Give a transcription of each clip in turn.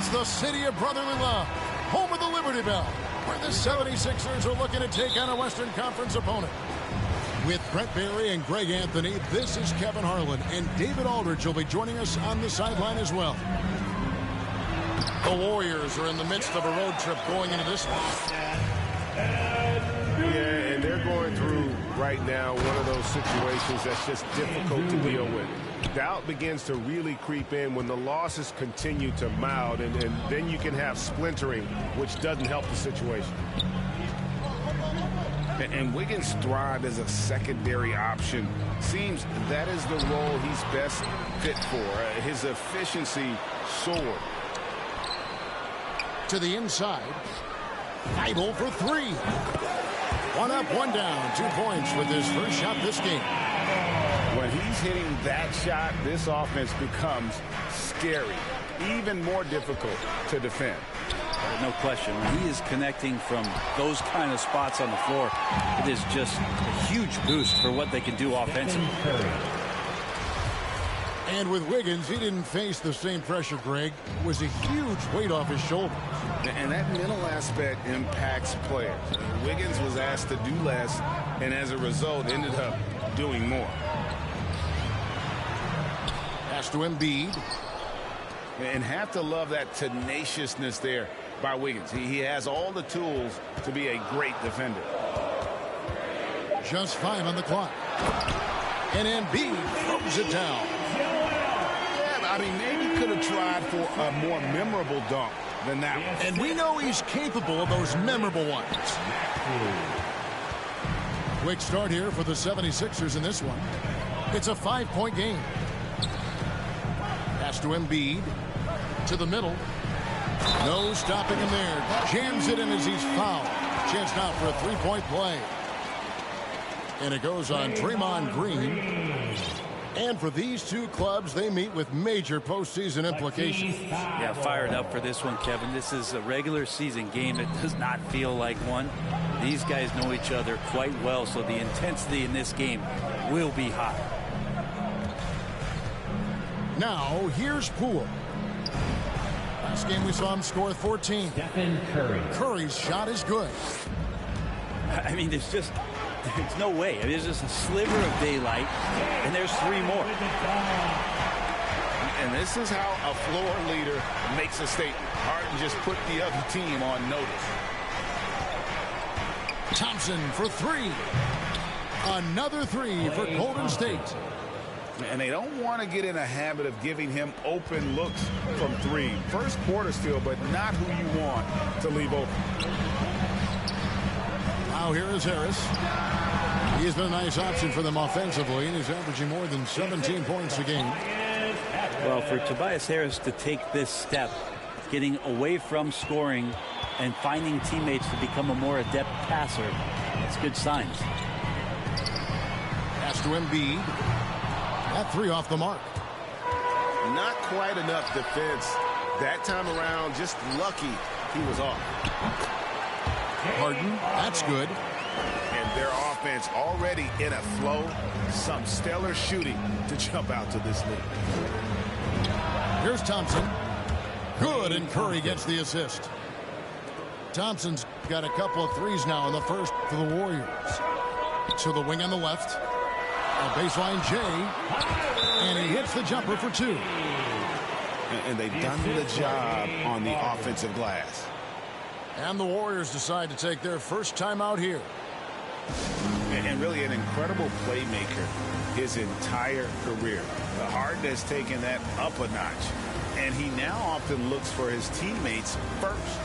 It's the city of brotherly love, home of the Liberty Bell, where the 76ers are looking to take on a Western Conference opponent. With Brent Barry and Greg Anthony, this is Kevin Harlan, and David Aldridge will be joining us on the sideline as well. The Warriors are in the midst of a road trip going into this one. Yeah, and they're going through right now one of those situations that's just difficult to deal with. Doubt begins to really creep in when the losses continue to mount, and then you can have splintering, which doesn't help the situation. And Wiggins thrived as a secondary option. Seems that is the role he's best fit for. His efficiency soared. To the inside. Idle for three. One up, one down. 2 points with his first shot this game. When he's hitting that shot, this offense becomes scary, even more difficult to defend. No question. When he is connecting from those kind of spots on the floor, it is just a huge boost for what they can do offensively. And with Wiggins, he didn't face the same pressure, Greg. It was a huge weight off his shoulders. And that mental aspect impacts players. Wiggins was asked to do less, and as a result, ended up doing more. Pass to Embiid. And have to love that tenaciousness there by Wiggins. He has all the tools to be a great defender. Just 5 on the clock. And Embiid throws it down. Yeah, I mean, maybe could have tried for a more memorable dunk than that one. And we know he's capable of those memorable ones. Quick start here for the 76ers in this one. It's a 5-point game. Pass to Embiid. To the middle. No stopping him there. Jams it in as he's fouled. Chance now for a 3-point play. And it goes on Draymond Green. And for these two clubs, they meet with major postseason implications. Yeah, fired up for this one, Kevin. This is a regular season game. It does not feel like one. These guys know each other quite well, so the intensity in this game will be high. Now, here's Poole. Last game we saw him score 14. Stephen Curry. Curry's shot is good. I mean, there's no way. I mean, there's just a sliver of daylight, and there's 3 more. And this is how a floor leader makes a statement. Harden just put the other team on notice. Thompson for 3. Another 3 for Golden State. And they don't want to get in a habit of giving him open looks from 3. First quarter still, but not who you want to leave open. Now here is Harris. He's been a nice option for them offensively, and he's averaging more than 17 points a game. Well, for Tobias Harris to take this step, getting away from scoring and finding teammates to become a more adept passer, that's good signs. Pass to Embiid. That 3 off the mark. Not quite enough defense. That time around, just lucky he was off. Harden, that's good. And their offense already in a flow. Some stellar shooting to jump out to this lead. Here's Thompson. Good, and Curry gets the assist. Thompson's got a couple of 3s now in the first for the Warriors. To the wing on the left. A baseline J. And he hits the jumper for 2. And they've done the job on the offensive glass. And the Warriors decide to take their first time out here. And really an incredible playmaker his entire career. The Harden has taken that up a notch. And he now often looks for his teammates first.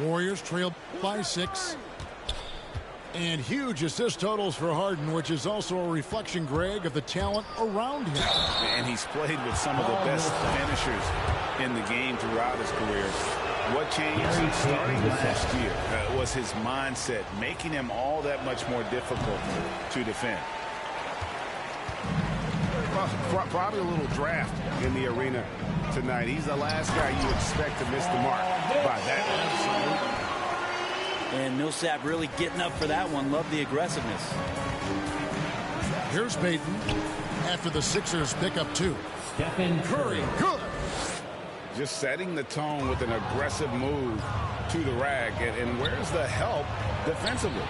Warriors trail by 6. And huge assist totals for Harden, which is also a reflection, Greg, of the talent around him. And he's played with some of the best finishers in the game throughout his career. What changed starting last year was his mindset, making him all that much more difficult to defend. Probably a little draft in the arena tonight. He's the last guy you expect to miss the mark by that. And Millsap really getting up for that one. Love the aggressiveness. Here's Payton after the Sixers pick up 2. Stephen Curry, good. Just setting the tone with an aggressive move to the rag. And where's the help defensively?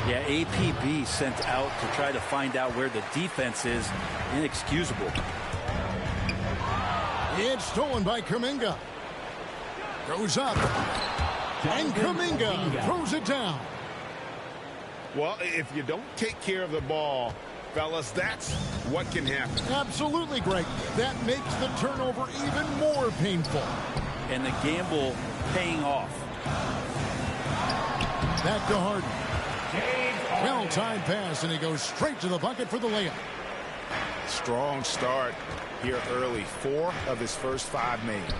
Yeah, APB sent out to try to find out where the defense is. Inexcusable. It's stolen by Kuminga. Goes up. And Kuminga throws it down. Well, if you don't take care of the ball, fellas, that's what can happen. Absolutely, Greg. That makes the turnover even more painful. And the gamble paying off. Back to Harden. Well-timed pass, and he goes straight to the bucket for the layup. Strong start here early. 4 of his first 5 made.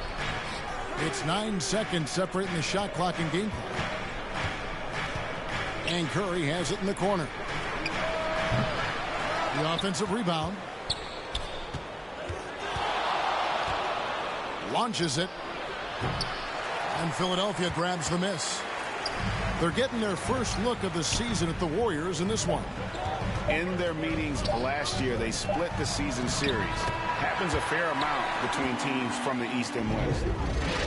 It's 9 seconds separating the shot clock and game clock. And Curry has it in the corner. The offensive rebound. Launches it. And Philadelphia grabs the miss. They're getting their first look of the season at the Warriors in this one. In their meetings last year, they split the season series. Happens a fair amount between teams from the East and West.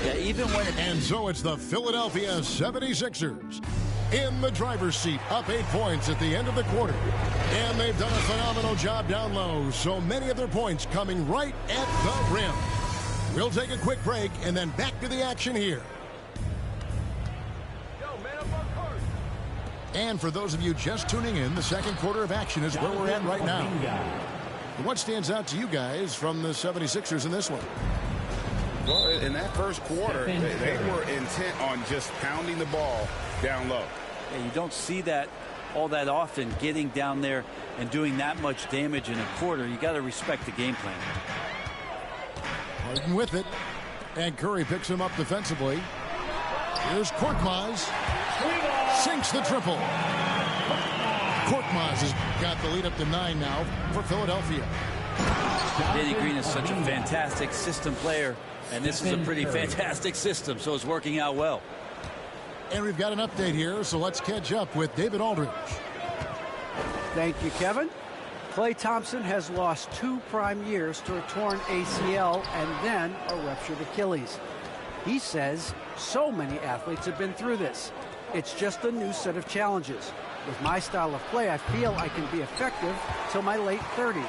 Yeah, even when And so it's the Philadelphia 76ers in the driver's seat, up 8 points at the end of the quarter. And they've done a phenomenal job down low, so many of their points coming right at the rim. We'll take a quick break and then back to the action here. And for those of you just tuning in, the second quarter of action is where we're at right now. What stands out to you guys from the 76ers in this one? Well, in that first quarter, they were intent on just pounding the ball down low. Yeah, you don't see that all that often, getting down there and doing that much damage in a quarter. You got to respect the game plan. Harden with it. And Curry picks him up defensively. Here's Korkmaz. Sinks the triple. Korkmaz has got the lead up to 9 now for Philadelphia. Danny Green is such a fantastic system player, and this is a pretty fantastic system, so it's working out well. And we've got an update here, so let's catch up with David Aldridge. Thank you, Kevin. Klay Thompson has lost 2 prime years to a torn ACL and then a ruptured Achilles. He says so many athletes have been through this. It's just a new set of challenges. With my style of play, I feel I can be effective till my late 30s.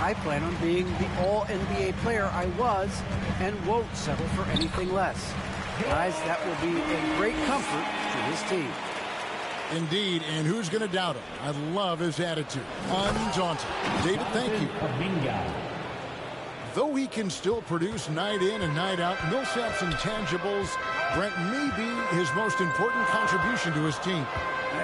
I plan on being the all-NBA player I was and won't settle for anything less. Guys, that will be a great comfort to his team. Indeed, and who's going to doubt him? I love his attitude. Undaunted. David, thank you. Though he can still produce night in and night out, Millsap's intangibles, Brent, may be his most important contribution to his team.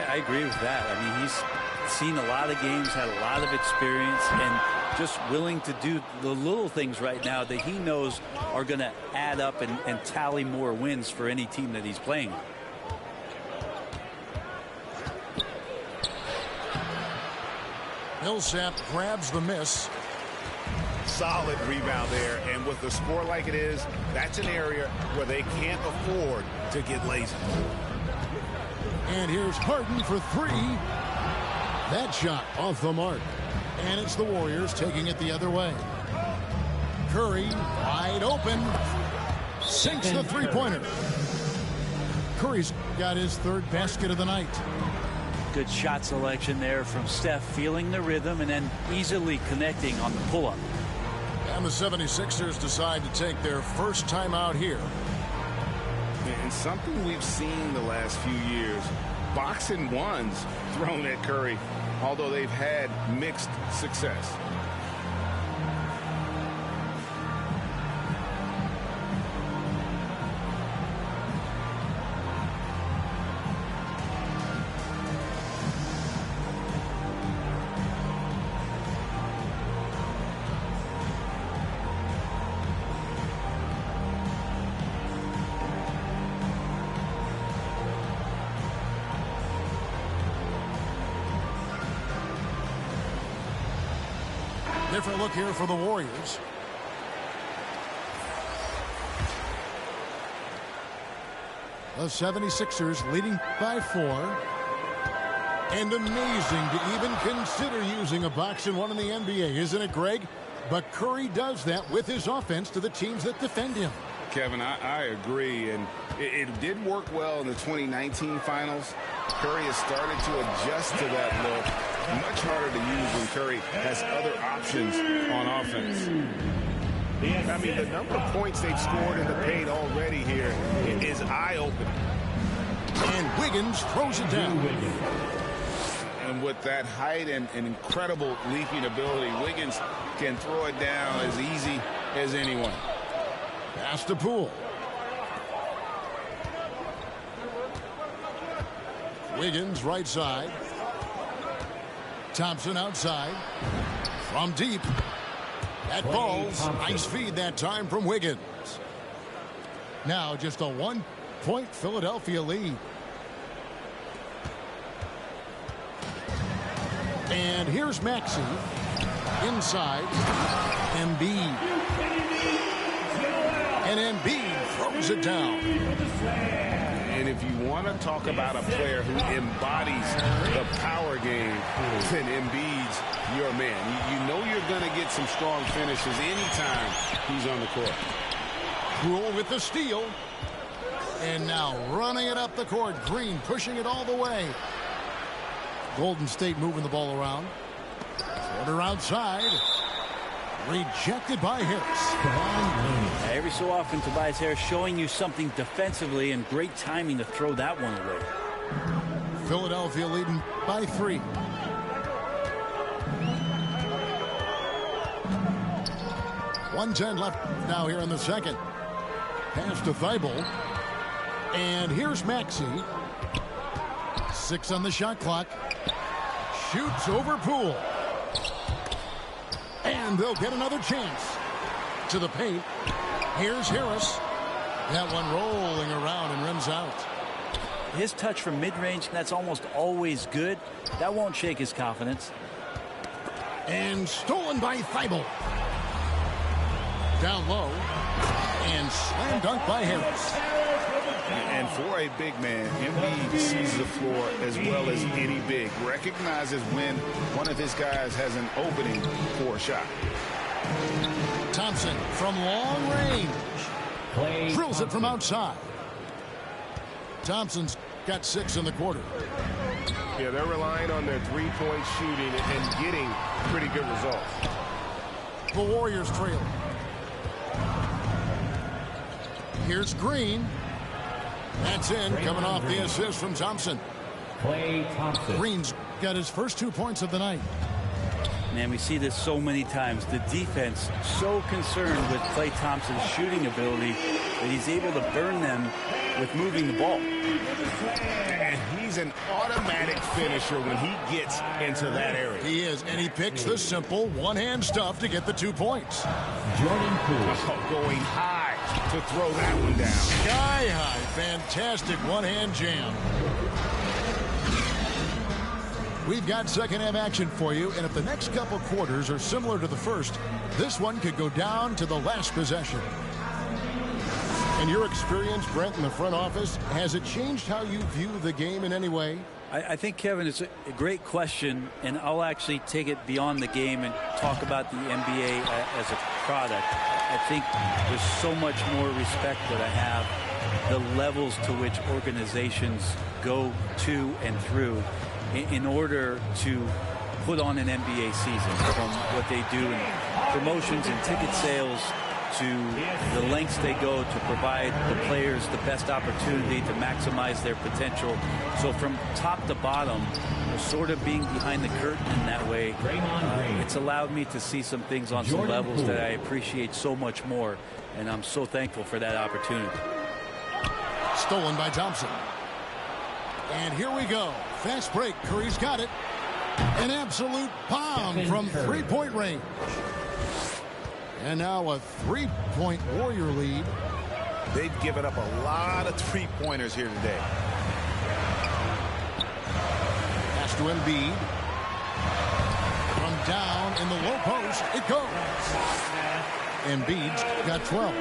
I agree with that. I mean, he's seen a lot of games, had a lot of experience, and just willing to do the little things right now that he knows are going to add up and tally more wins for any team that he's playing. Millsap grabs the miss. Solid rebound there, and with the score like it is, that's an area where they can't afford to get lazy. And here's Harden for 3. That shot off the mark. And it's the Warriors taking it the other way. Curry wide open. Sinks the three-pointer. Curry's got his 3rd basket of the night. Good shot selection there from Steph, feeling the rhythm and then easily connecting on the pull-up. And the 76ers decide to take their first time out here. And something we've seen the last few years, boxing ones thrown at Curry, although they've had mixed success. Different look here for the Warriors. The 76ers leading by 4. And amazing to even consider using a box and one in the NBA, isn't it, Greg? But Curry does that with his offense to the teams that defend him. Kevin, I agree, and it did work well in the 2019 finals. Curry has started to adjust to that look. Much harder to use when Curry has other options on offense. I mean, the number of points they've scored in the paint already here is eye-opening. And Wiggins throws it down. And with that height and incredible leaping ability, Wiggins can throw it down as easy as anyone. Pass to Poole. Wiggins right side. Thompson outside. From deep. That falls. Nice feed that time from Wiggins. Now just a 1-point Philadelphia lead. And here's Maxey. Inside. Embiid. And Embiid throws it down. And if you want to talk about a player who embodies the power game, then Embiid's your man. You know you're going to get some strong finishes anytime he's on the court. Poole with the steal. And now running it up the court. Green pushing it all the way. Golden State moving the ball around. Quarter outside. Rejected by Harris. Every so often, Tobias Harris showing you something defensively, and great timing to throw that one away. Philadelphia leading by 3. .110 left now here in the second. Pass to Thibault. And here's Maxey. 6 on the shot clock. Shoots over Poole. And they'll get another chance. To the paint. Here's Harris. That one rolling around and rims out. His touch from mid-range, that's almost always good. That won't shake his confidence. And stolen by Thibault. Down low. And slam dunk by Harris. And for a big man, Embiid sees the floor as well as any big. Recognizes when one of his guys has an opening for a shot. Thompson from long range. Drills it from outside. Thompson's got 6 in the quarter. Yeah, they're relying on their three-point shooting and getting pretty good results. The Warriors trail. Here's Green. That's in, coming off the assist from Thompson. Klay Thompson. Green's got his first 2 points of the night. Man, we see this so many times. The defense so concerned with Klay Thompson's shooting ability that he's able to burn them with moving the ball. And he's an automatic finisher when he gets into that area. He is, and he picks the simple one-hand stuff to get the 2 points. Jordan Poole. Going high to throw that one down. Sky high, fantastic one-hand jam. We've got second half action for you, and if the next couple quarters are similar to the first, this one could go down to the last possession. In your experience, Brent, in the front office, has it changed how you view the game in any way? I think, Kevin, it's a great question, and I'll actually take it beyond the game and talk about the NBA as a product. I think there's so much more respect that I have, the levels to which organizations go to and through in order to put on an NBA season, from what they do in promotions and ticket sales to the lengths they go to provide the players the best opportunity to maximize their potential. So from top to bottom, sort of being behind the curtain in that way, it's allowed me to see some things on some levels that I appreciate so much more, and I'm so thankful for that opportunity. Stolen by Thompson. And here we go. Fast break. Curry's got it. An absolute bomb from three-point range. And now a 3-point Warrior lead. They've given up a lot of three-pointers here today. Pass to Embiid. From down in the low post. It goes. Embiid's got 12.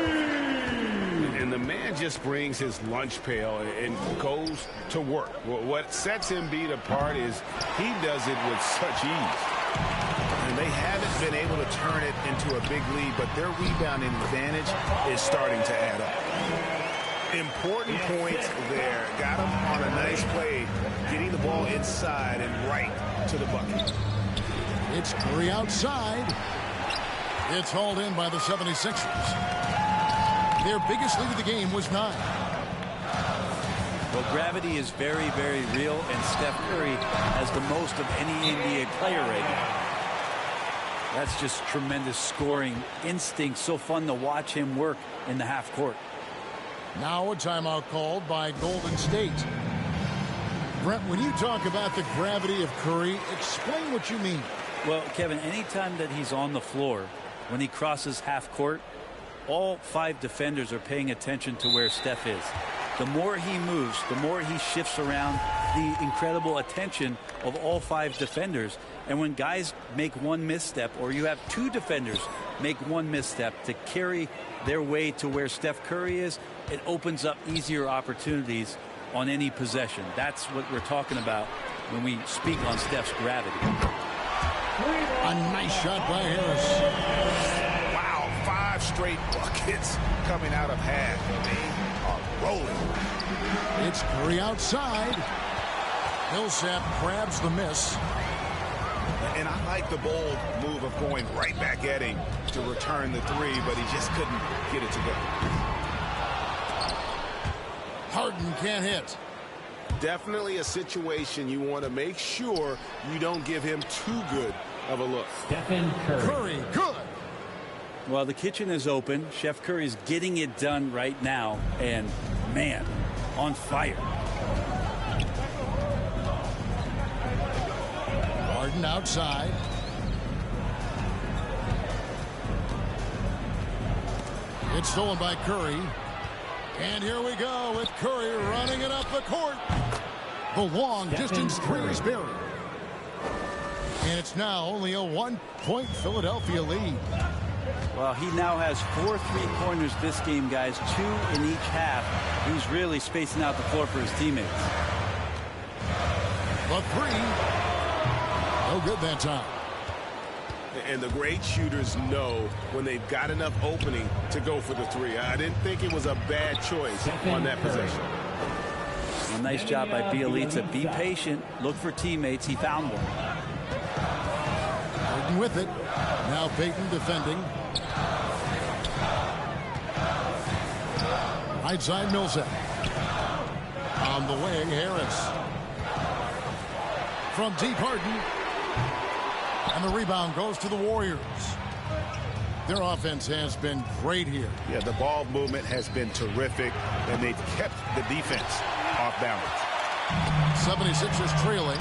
And the man just brings his lunch pail and goes to work. What sets Embiid apart is he does it with such ease. And they haven't been able to turn it into a big lead, but their rebounding advantage is starting to add up. Important points there. Got him on a nice play, getting the ball inside and right to the bucket. It's Curry outside. It's hauled in by the 76ers. Their biggest lead of the game was 9. Well, gravity is very, very real, and Steph Curry has the most of any NBA player right now. That's just tremendous scoring instinct. So fun to watch him work in the half court. Now a timeout called by Golden State. Brent, when you talk about the gravity of Curry, explain what you mean. Well, Kevin, anytime that he's on the floor, when he crosses half court, all 5 defenders are paying attention to where Steph is. The more he moves, the more he shifts around, the incredible attention of all 5 defenders. And when guys make one misstep, or you have 2 defenders make one misstep to carry their way to where Steph Curry is, it opens up easier opportunities on any possession. That's what we're talking about when we speak on Steph's gravity. A nice shot by Harris. Wow, 5 straight buckets coming out of half. They are rolling. It's Curry outside. Millsap grabs the miss. And I like the bold move of going right back at him to return the 3, but he just couldn't get it to go. Harden can't hit. Definitely a situation you want to make sure you don't give him too good of a look. Stephen Curry. Curry, good. Well, the kitchen is open. Chef Curry's getting it done right now. And, man, on fire. Harden outside. It's stolen by Curry. And here we go with Curry running it up the court. The long distance 3 is buried. And it's now only a 1-point Philadelphia lead. Well, he now has 4 3-pointers this game, guys. 2 in each half. He's really spacing out the floor for his teammates. The 3. No good that time. And the great shooters know when they've got enough opening to go for the 3. I didn't think it was a bad choice on that possession. A nice job by Bjelica. Be patient. Look for teammates. He found one. Harden with it. Now Payton defending. Right side Millsap. On the wing, Harris. From deep, Harden. And the rebound goes to the Warriors. Their offense has been great here. Yeah, the ball movement has been terrific, and they've kept the defense off balance. 76ers trailing.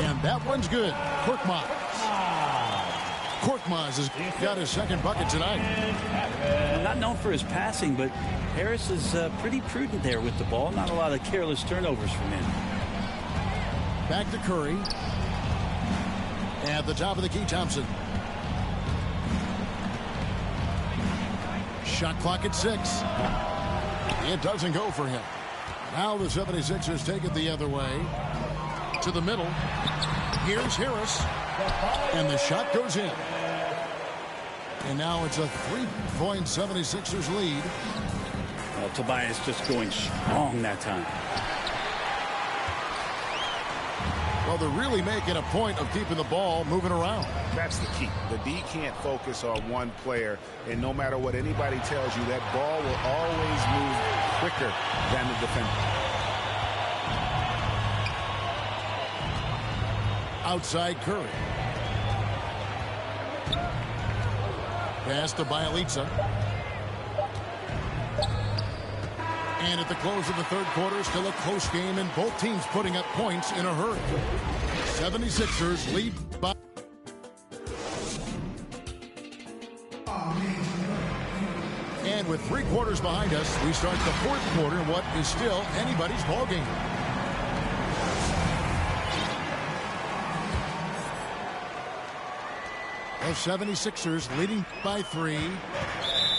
And that one's good. Korkmaz. Korkmaz has got his 2nd bucket tonight. Not known for his passing, but Harris is pretty prudent there with the ball. Not a lot of careless turnovers from him. Back to Curry. At the top of the key, Thompson. Shot clock at 6. It doesn't go for him. Now the 76ers take it the other way. To the middle. Here's Harris. And the shot goes in. And now it's a 3-point 76ers lead. Well, Tobias just going strong that time. Well, they're really making a point of keeping the ball moving around. That's the key. The D can't focus on one player, and no matter what anybody tells you, that ball will always move quicker than the defender. Outside Curry. Pass to Bjelica. And at the close of the 3rd quarter, still a close game, and both teams putting up points in a hurry. 76ers lead by. And with 3 quarters behind us, we start the 4th quarter in what is still anybody's ball game. The 76ers leading by 3.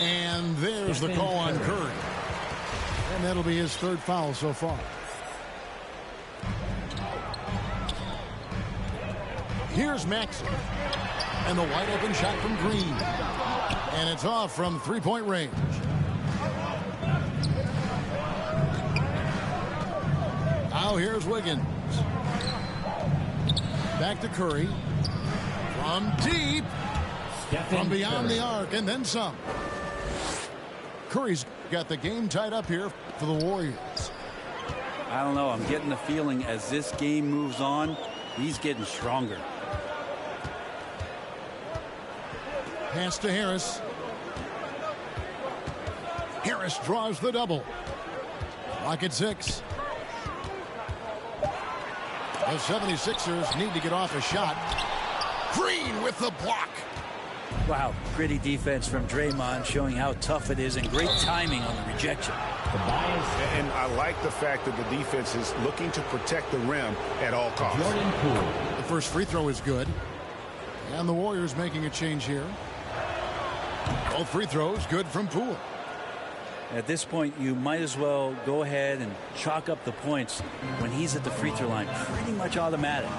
And there's the call on Curry. And that'll be his 3rd foul so far. Here's Maxey. And the wide open shot from Green. And it's off from 3-point range. Now here's Wiggins. Back to Curry. From deep. From beyond the arc and then some. Curry's got the game tied up here for the Warriors. I don't know. I'm getting the feeling as this game moves on, he's getting stronger. Pass to Harris. Harris draws the double. Clock at 6. The 76ers need to get off a shot. Green with the block. Wow, gritty defense from Draymond, showing how tough it is, and great timing on the rejection. And I like the fact that the defense is looking to protect the rim at all costs. The first free throw is good. And the Warriors making a change here. Both free throws good from Poole. At this point, you might as well go ahead and chalk up the points when he's at the free throw line. Pretty much automatic.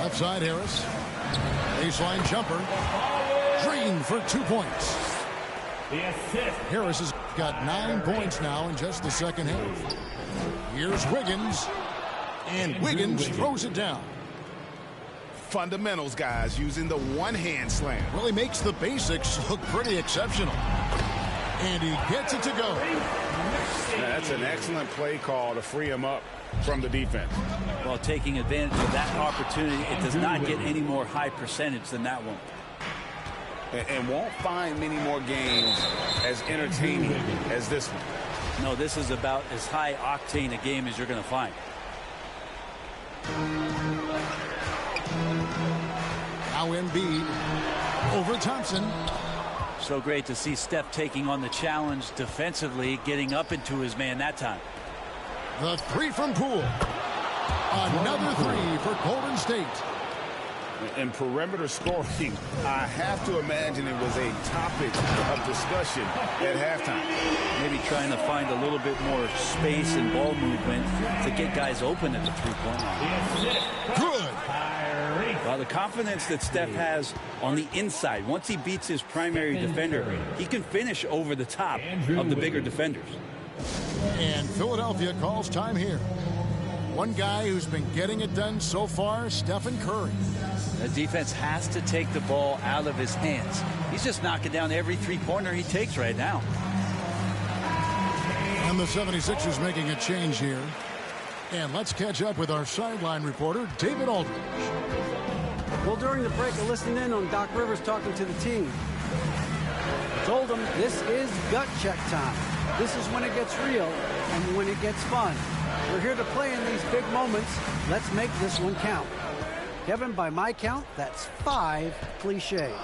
Left side, Harris. Baseline jumper. Green for 2 points. Harris has got 9 points now in just the second half. Here's Wiggins. And Wiggins throws it down. Fundamentals, guys, using the one-hand slam. Really makes the basics look pretty exceptional. And he gets it to go. That's an excellent play call to free him up from the defense. Well, taking advantage of that opportunity, it does not get any more high percentage than that one. And won't find many more games as entertaining as this one. No, this is about as high octane a game as you're going to find. Now Embiid over Thompson. So great to see Steph taking on the challenge defensively, getting up into his man that time. The 3 from Poole. Another 3 for Golden State. And perimeter scoring, I have to imagine it was a topic of discussion at halftime. Maybe trying to find a little bit more space and ball movement to get guys open at the three-point line. Good. Well, the confidence that Steph has on the inside, once he beats his primary defender, he can finish over the top of the bigger defenders. And Philadelphia calls time here. One guy who's been getting it done so far, Stephen Curry. The defense has to take the ball out of his hands. He's just knocking down every three-pointer he takes right now. And the 76ers making a change here. And let's catch up with our sideline reporter, David Aldridge. Well, during the break, I listened in on Doc Rivers talking to the team. Told them this is gut check time. This is when it gets real and when it gets fun. We're here to play in these big moments. Let's make this one count. Kevin, by my count, that's 5 cliches.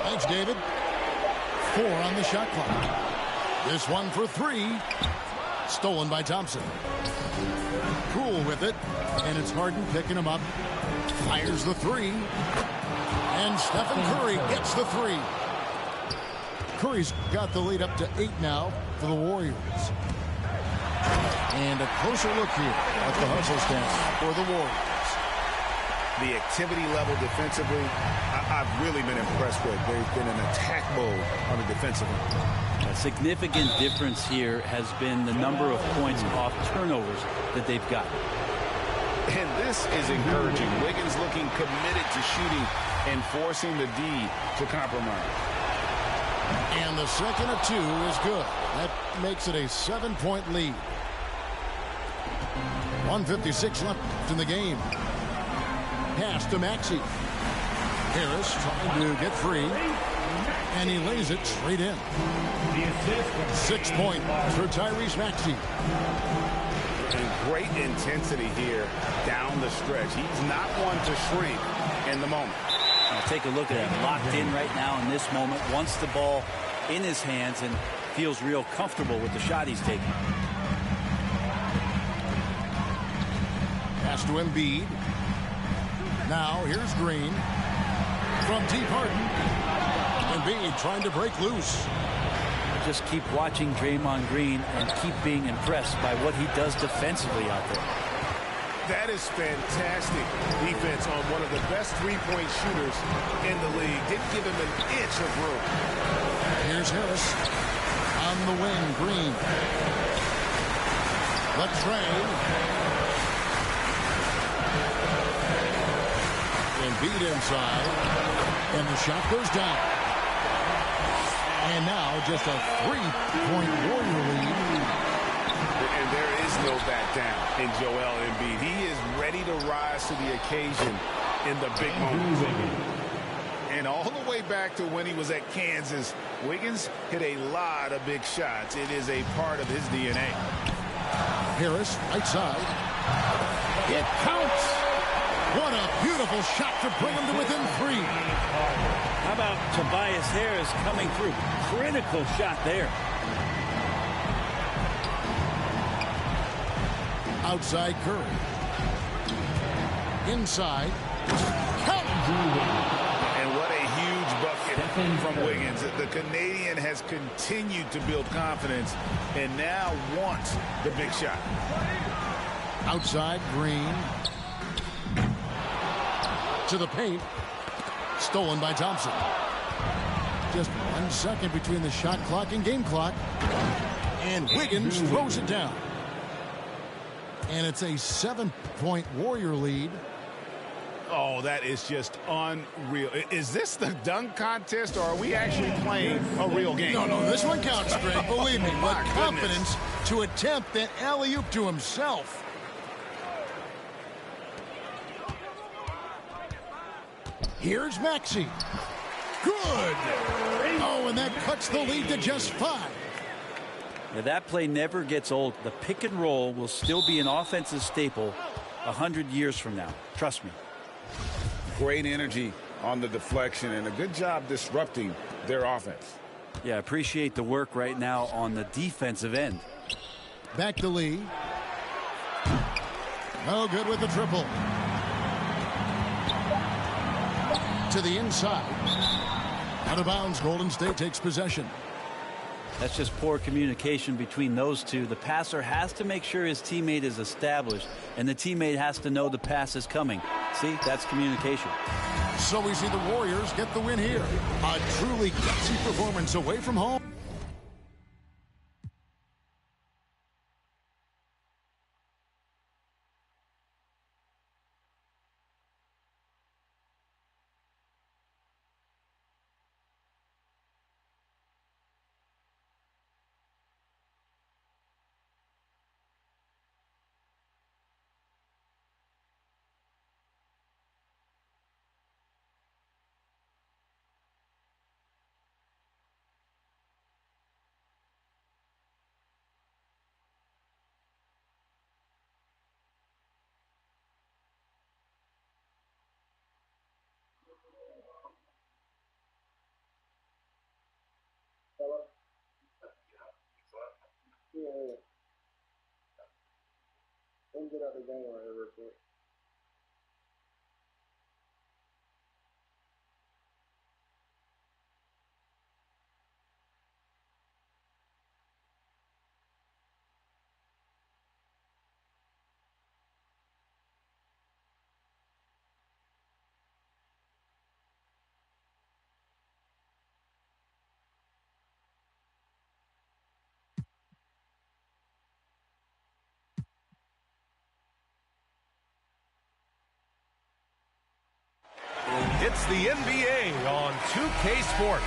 Thanks, David. 4 on the shot clock. This one for 3. Stolen by Thompson. Poole with it. And it's Harden picking him up. Fires the 3. And Stephen Curry gets the 3. Curry's got the lead up to 8 now for the Warriors. And a closer look here at the hustle stats for the Warriors. The activity level defensively, I've really been impressed with. They've been in attack mode on the defensive end. A significant difference here has been the number of points off turnovers that they've got. And this is encouraging. Wiggins looking committed to shooting and forcing the D to compromise. And the second of 2 is good. That makes it a 7-point lead. 1:56 left in the game. Pass to Maxey. Harris trying to get free. And he lays it straight in. 6 points for Tyrese Maxey. And great intensity here down the stretch. He's not one to shrink in the moment. Now take a look at him, locked in right now in this moment. Wants the ball in his hands and feels real comfortable with the shot he's taking. Pass to Embiid. Now here's Green from deep Harden. Embiid trying to break loose. Just keep watching Draymond Green and keep being impressed by what he does defensively out there. That is fantastic defense on one of the best three-point shooters in the league. Didn't give him an inch of room. Here's Harris on the wing. Green. Latrey. Embiid inside. And the shot goes down. And now just a 3-point Warrior lead. And there is no back down in Joel Embiid. He is ready to rise to the occasion in the big moments. And all the way back to when he was at Kansas, Wiggins hit a lot of big shots. It is a part of his DNA. Harris, right side. It counts. What a beautiful shot to bring him to within 3. How about Tobias Harris coming through? Critical shot there. Outside Curry. Inside. Count. And what a huge bucket from Wiggins. The Canadian has continued to build confidence and now wants the big shot. Outside Green. To the paint. Stolen by Thompson. Just 1 second between the shot clock and game clock. And Wiggins throws it down. And it's a 7-point Warrior lead. Oh, that is just unreal. Is this the dunk contest, or are we actually playing a real game? No, this one counts, Greg. Believe me. But My confidence to attempt that alley-oop to himself. Here's Maxey. Good. Oh, and that cuts the lead to just 5. Now, that play never gets old. The pick and roll will still be an offensive staple 100 years from now. Trust me. Great energy on the deflection and a good job disrupting their offense. Yeah, appreciate the work right now on the defensive end. Back to Lee. No good with the triple. To the inside. Out of bounds. Golden State takes possession. That's just poor communication between those two. The passer has to make sure his teammate is established, and the teammate has to know the pass is coming. See, that's communication. So we see the Warriors get the win here. A truly gutsy performance away from home. It's the NBA on 2K Sports.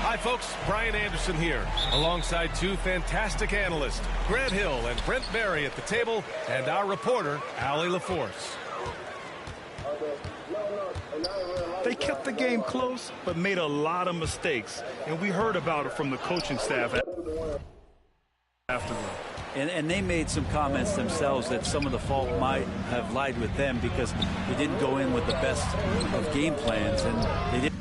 Hi, folks. Brian Anderson here, alongside two fantastic analysts, Grant Hill and Brent Barry at the table, and our reporter, Allie LaForce. They kept the game close, but made a lot of mistakes, and we heard about it from the coaching staff after them. And they made some comments themselves that some of the fault might have lied with them because they didn't go in with the best of game plans, and they didn't.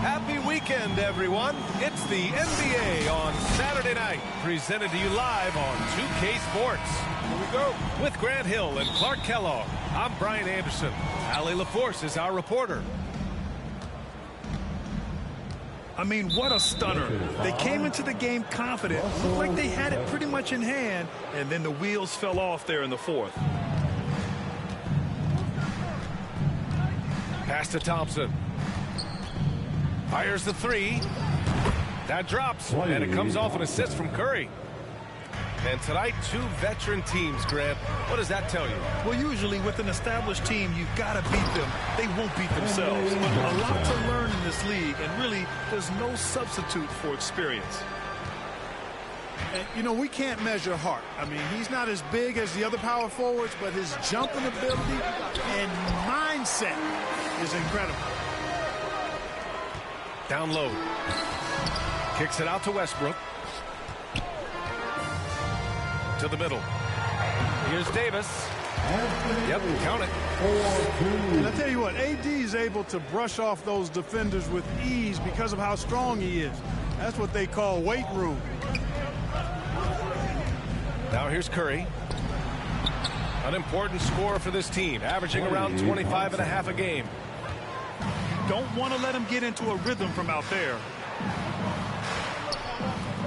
Happy weekend, everyone. It's the NBA on Saturday night, presented to you live on 2K Sports. Here we go. With Grant Hill and Clark Kellogg, I'm Brian Anderson. Allie LaForce is our reporter. I mean, what a stunner. They came into the game confident, looked like they had it pretty much in hand, and then the wheels fell off there in the fourth. Pass to Thompson. Fires the three. That drops, and it comes off an assist from Curry. And tonight, two veteran teams, Grant. What does that tell you? Well, usually with an established team, you've got to beat them. They won't beat themselves. But a lot to learn in this league, and really, there's no substitute for experience. And, you know, we can't measure Hart. I mean, he's not as big as the other power forwards, but his jumping ability and mindset is incredible. Down low. Kicks it out to Westbrook. To the middle. Here's Davis. Yep, count it. And I tell you what, AD is able to brush off those defenders with ease because of how strong he is. That's what they call weight room. Now here's Curry. An important scorer for this team, averaging around 25 and a half a game. Don't want to let him get into a rhythm from out there.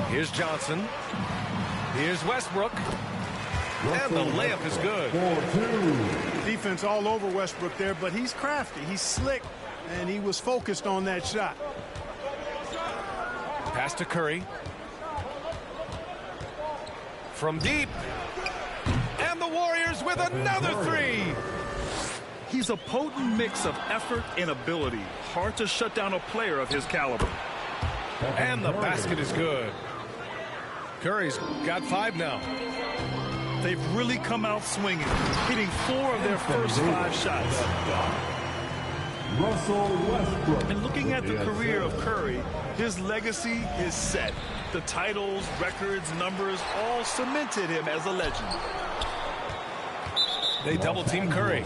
Here's Johnson. Here's Westbrook. And the layup is good. Defense all over Westbrook there, but he's crafty. He's slick, and he was focused on that shot. Pass to Curry. From deep. And the Warriors with another three. He's a potent mix of effort and ability. Hard to shut down a player of his caliber. And the basket is good. Curry's got 5 now. They've really come out swinging, hitting 4 of their first 5 shots. Russell Westbrook. And looking at the career of Curry, his legacy is set. The titles, records, numbers all cemented him as a legend. They double-team Curry.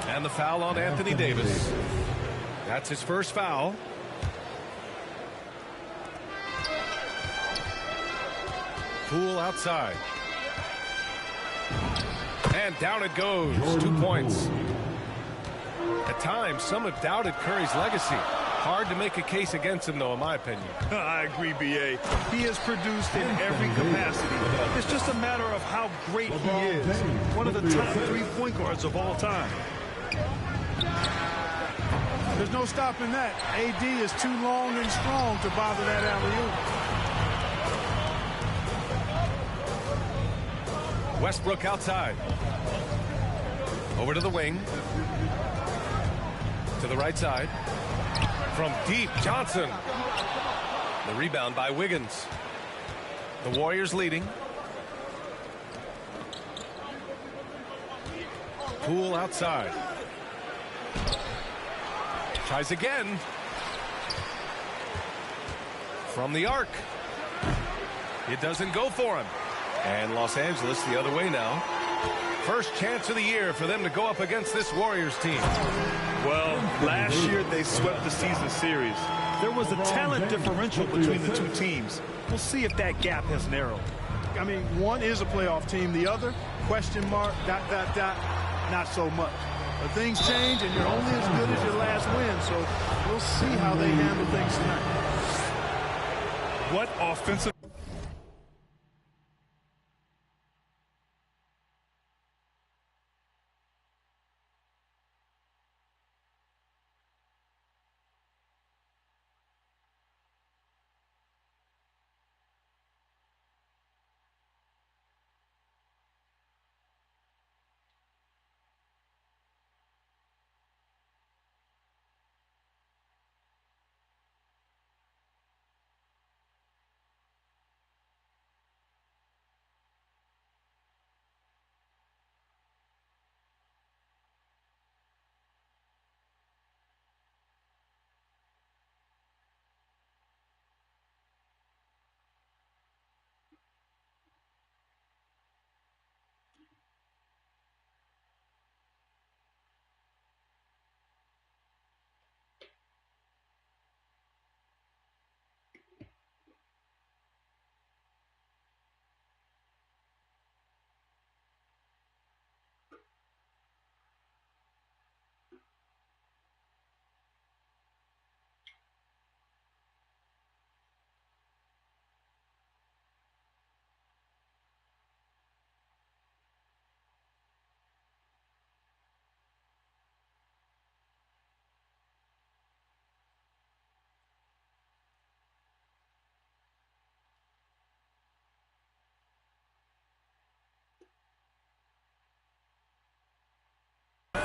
And the foul on Anthony Davis. That's his first foul. Poole outside. And down it goes. 2 points. At times, some have doubted Curry's legacy. Hard to make a case against him, though, in my opinion. I agree, B.A. He has produced in every capacity. It's just a matter of how great he is. One of the top 3 point guards of all time. There's no stopping that. AD is too long and strong to bother that alley-oop. Westbrook outside. Over to the wing. To the right side. From deep, Johnson. The rebound by Wiggins. The Warriors leading. Poole outside. Tries again. From the arc. It doesn't go for him. And Los Angeles the other way now. First chance of the year for them to go up against this Warriors team. Well, last year they swept the season series. There was a talent differential between the 2 teams. We'll see if that gap has narrowed. I mean, one is a playoff team. The other, question mark, ... not so much. But things change, and you're only as good as your last win. So we'll see how they handle things tonight. What offensive...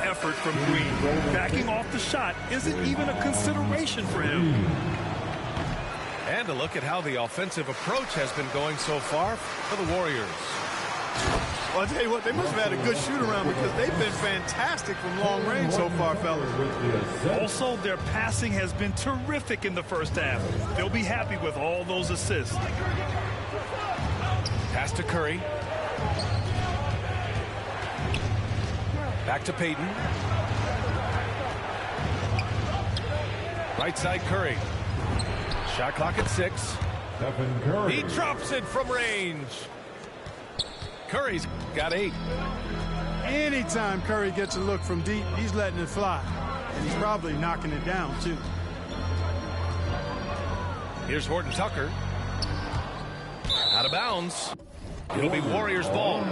effort from Green. Backing off the shot isn't even a consideration for him. And a look at how the offensive approach has been going so far for the Warriors. Well, I'll tell you what, they must have had a good shoot-around because they've been fantastic from long range so far, fellas. Also, their passing has been terrific in the first half. They'll be happy with all those assists. Pass to Curry. Back to Payton. Right side Curry. Shot clock at 6. Stephen Curry. He drops it from range. Curry's got 8. Anytime Curry gets a look from deep, he's letting it fly. And he's probably knocking it down, too. Here's Horton Tucker. Out of bounds. It'll be Warriors ball.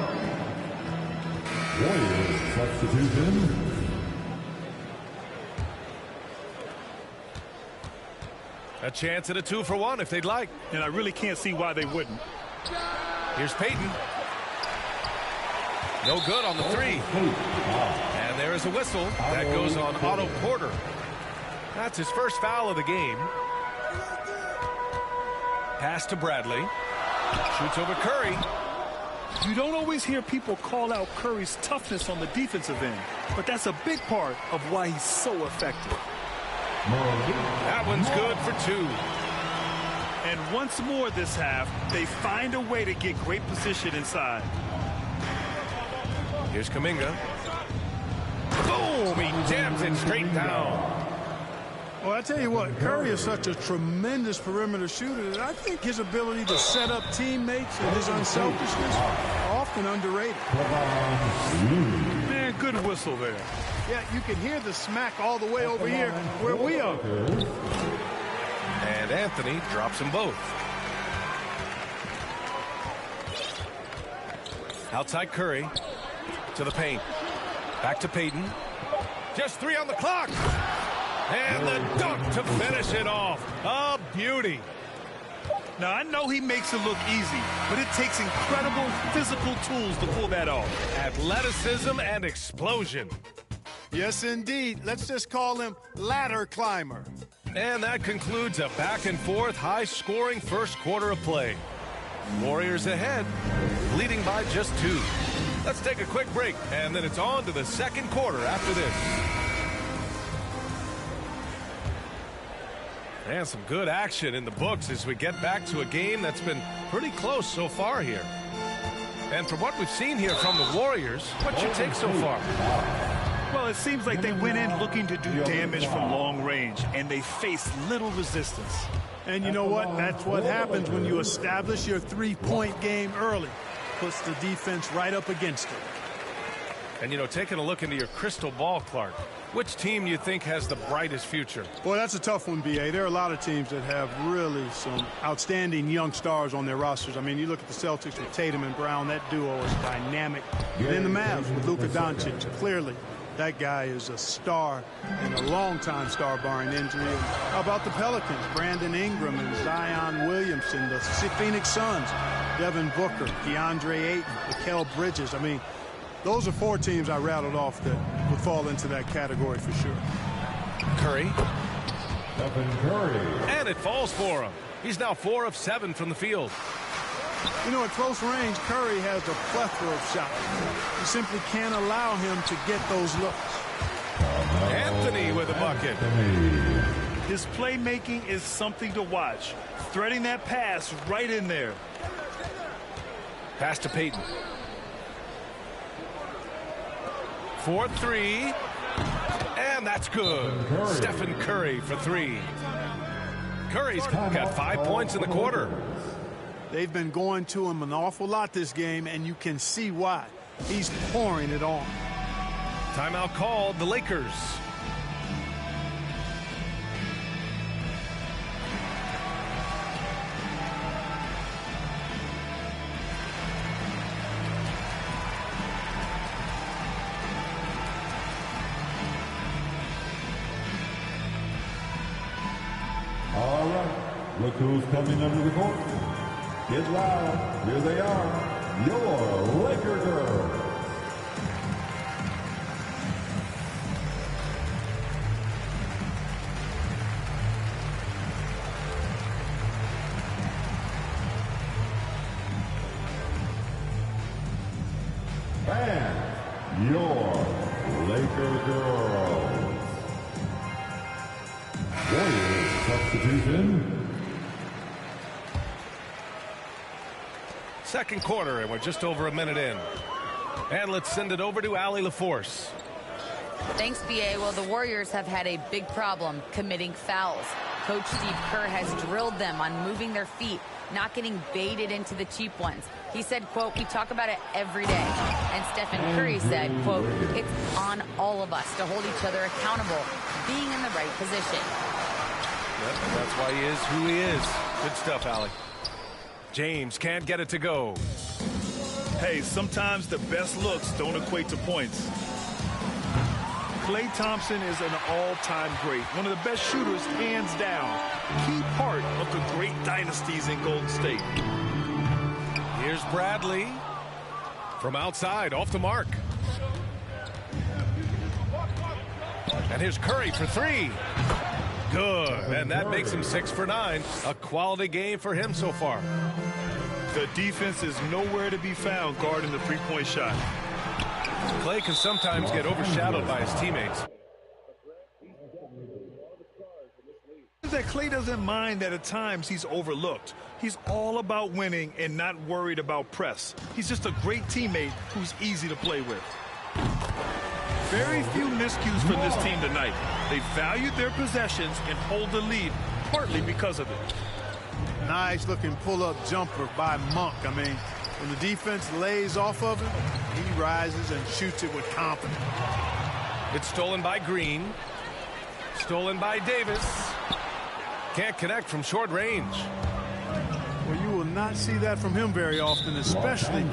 Warriors substitution. A chance at a 2-for-1 if they'd like. And I really can't see why they wouldn't. Here's Payton. No good on the 3. And there is a whistle. That goes on Otto Porter. That's his first foul of the game. Pass to Bradley. Shoots over Curry. You don't always hear people call out Curry's toughness on the defensive end, but that's a big part of why he's so effective. That one's good for 2. And once more this half, they find a way to get great position inside. Here's Kuminga. Boom! He jams it straight down. Well, I tell you what, Curry is such a tremendous perimeter shooter that I think his ability to set up teammates and his unselfishness are often underrated. Man, good whistle there. Yeah, you can hear the smack all the way over here where we are. And Anthony drops them both. Outside Curry. To the paint. Back to Payton. Just 3 on the clock. And the dunk to finish it off. A beauty. Now, I know he makes it look easy, but it takes incredible physical tools to pull that off. Athleticism and explosion. Yes, indeed. Let's just call him ladder climber. And that concludes a back-and-forth, high-scoring first quarter of play. Warriors ahead, leading by just 2. Let's take a quick break, and then it's on to the second quarter after this. And some good action in the books as we get back to a game that's been pretty close so far here. And from what we've seen here from the Warriors, what's your take so far? Well, it seems like they went in looking to do damage from long range, and they faced little resistance. And you know what? That's what happens when you establish your three-point game early. Puts the defense right up against it. And, you know, taking a look into your crystal ball, Clark, which team do you think has the brightest future? Well, that's a tough one, B.A. There are a lot of teams that have really some outstanding young stars on their rosters. I mean, you look at the Celtics with Tatum and Brown. That duo is dynamic. And then the Mavs with Luka Doncic. Clearly, that guy is a star and a long-time star barring injury. And how about the Pelicans? Brandon Ingram and Zion Williamson. The Phoenix Suns, Devin Booker, DeAndre Ayton, Mikal Bridges. I mean, those are 4 teams I rattled off that would fall into that category for sure. Curry. Stephen Curry. And it falls for him. He's now 4 of 7 from the field. You know, at close range, Curry has a plethora of shots. You simply can't allow him to get those looks. Anthony with a bucket. His playmaking is something to watch. Threading that pass right in there. Pass to Payton. 4-3. And that's good. Curry. Stephen Curry for 3. Curry's got 5 points in the quarter. They've been going to him an awful lot this game, and you can see why. He's pouring it on. Timeout called, the Lakers. All right, look who's coming under the court. Get loud. Here they are, your Laker girls. And your Laker girls. Warriors substitution. Second quarter, and we're just over a minute in. And let's send it over to Allie LaForce. Thanks, B.A. Well, the Warriors have had a big problem committing fouls. Coach Steve Kerr has drilled them on moving their feet, not getting baited into the cheap ones. He said, quote, "We talk about it every day." And Stephen Curry said, quote, "It's on all of us to hold each other accountable, being in the right position." Yep, and that's why he is who he is. Good stuff, Allie. James can't get it to go. Hey, sometimes the best looks don't equate to points. Klay Thompson is an all-time great, one of the best shooters, hands down. Key part of the great dynasties in Golden State. Here's Bradley from outside, off the mark. And here's Curry for three. Good, and that makes him 6 for 9. A quality game for him so far. The defense is nowhere to be found guarding the three-point shot. Klay can sometimes get overshadowed by his teammates. That Klay doesn't mind that at times he's overlooked. He's all about winning and not worried about press. He's just a great teammate who's easy to play with. Very few miscues from this team tonight. They valued their possessions and hold the lead, partly because of it. Nice looking pull-up jumper by Monk. I mean, when the defense lays off of him, he rises and shoots it with confidence. It's stolen by Green. Stolen by Davis. Can't connect from short range. Well, you will not see that from him very often, especially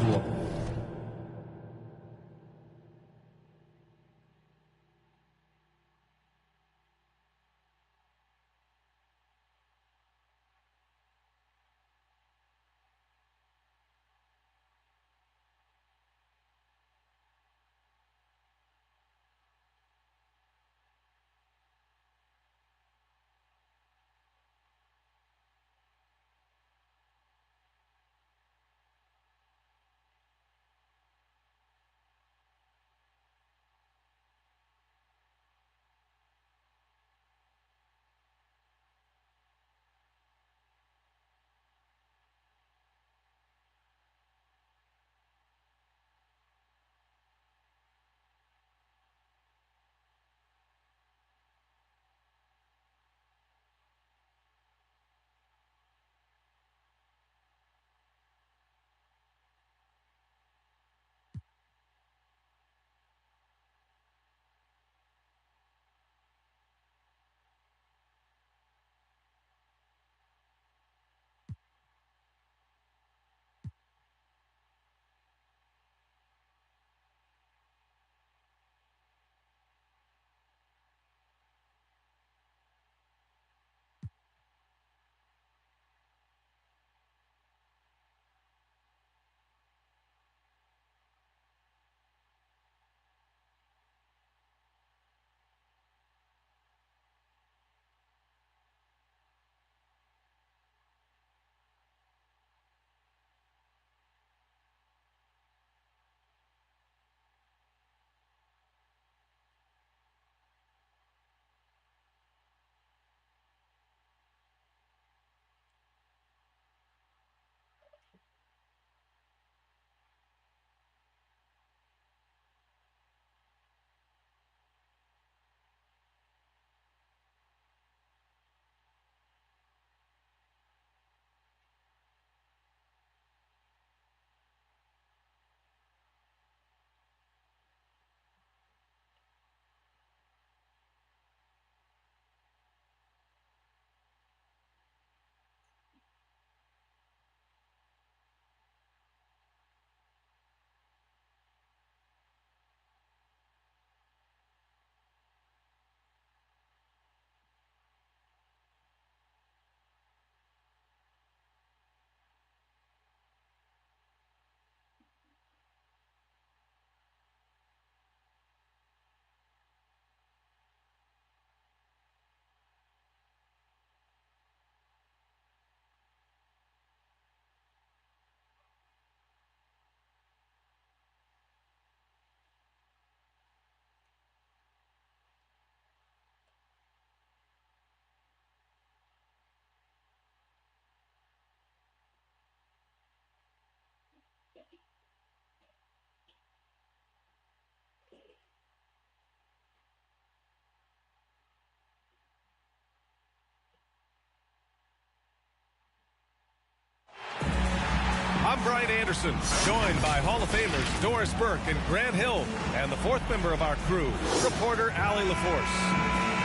I'm Brian Anderson, joined by Hall of Famers Doris Burke and Grant Hill, and the fourth member of our crew, reporter Allie LaForce.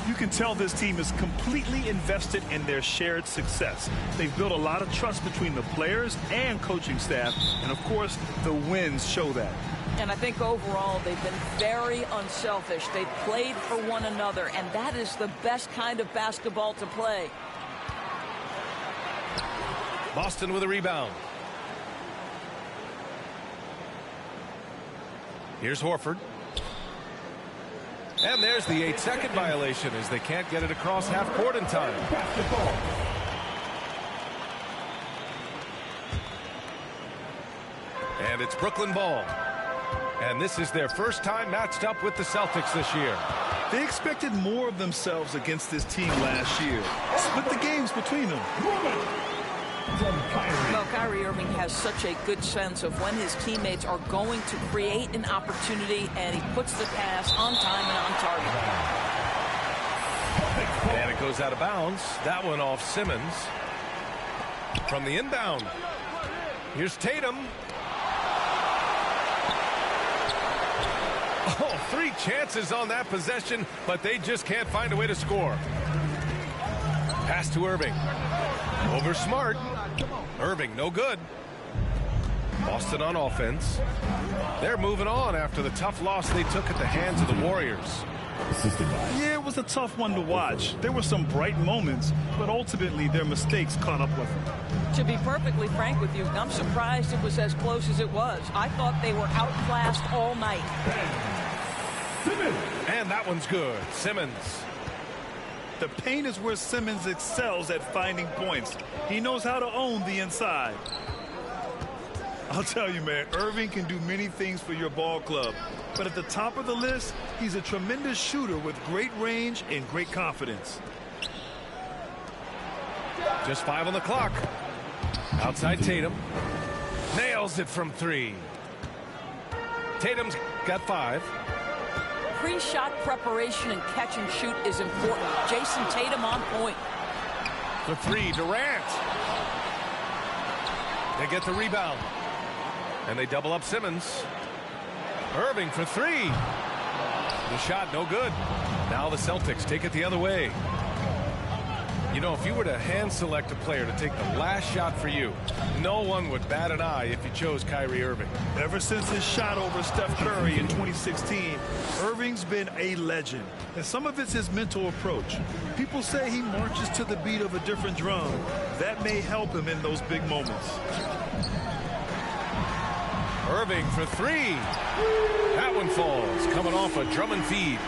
You can tell this team is completely invested in their shared success. They've built a lot of trust between the players and coaching staff, and of course, the wins show that. And I think overall they've been very unselfish. They've played for one another, and that is the best kind of basketball to play. Boston with a rebound. Here's Horford. And there's the 8-second violation as they can't get it across half court in time. And it's Brooklyn ball. And this is their first time matched up with the Celtics this year. They expected more of themselves against this team last year. Split the games between them. Well, Kyrie Irving has such a good sense of when his teammates are going to create an opportunity, and he puts the pass on time and on target. And it goes out of bounds. That one off Simmons. From the inbound. Here's Tatum. Oh, 3 chances on that possession, but they just can't find a way to score. Pass to Irving. Over Smart. Irving, no good. Boston on offense. They're moving on after the tough loss they took at the hands of the Warriors. Yeah, it was a tough one to watch. There were some bright moments, but ultimately their mistakes caught up with them. To be perfectly frank with you, I'm surprised it was as close as it was. I thought they were outclassed all night. And that one's good. Simmons. The paint is where Simmons excels at finding points. He knows how to own the inside. I'll tell you, man, Irving can do many things for your ball club. But at the top of the list, he's a tremendous shooter with great range and great confidence. Just 5 on the clock. Outside Tatum. Nails it from 3. Tatum's got 5. Pre-shot preparation and catch and shoot is important. Jason Tatum on point. The 3, Durant. They get the rebound. And they double up Simmons. Irving for 3. The shot no good. Now the Celtics take it the other way. You know, if you were to hand select a player to take the last shot for you, no one would bat an eye if you chose Kyrie Irving. Ever since his shot over Steph Curry in 2016, Irving's been a legend. And some of it's his mental approach. People say he marches to the beat of a different drum. That may help him in those big moments. Irving for 3. That one falls, coming off a Drummond feed.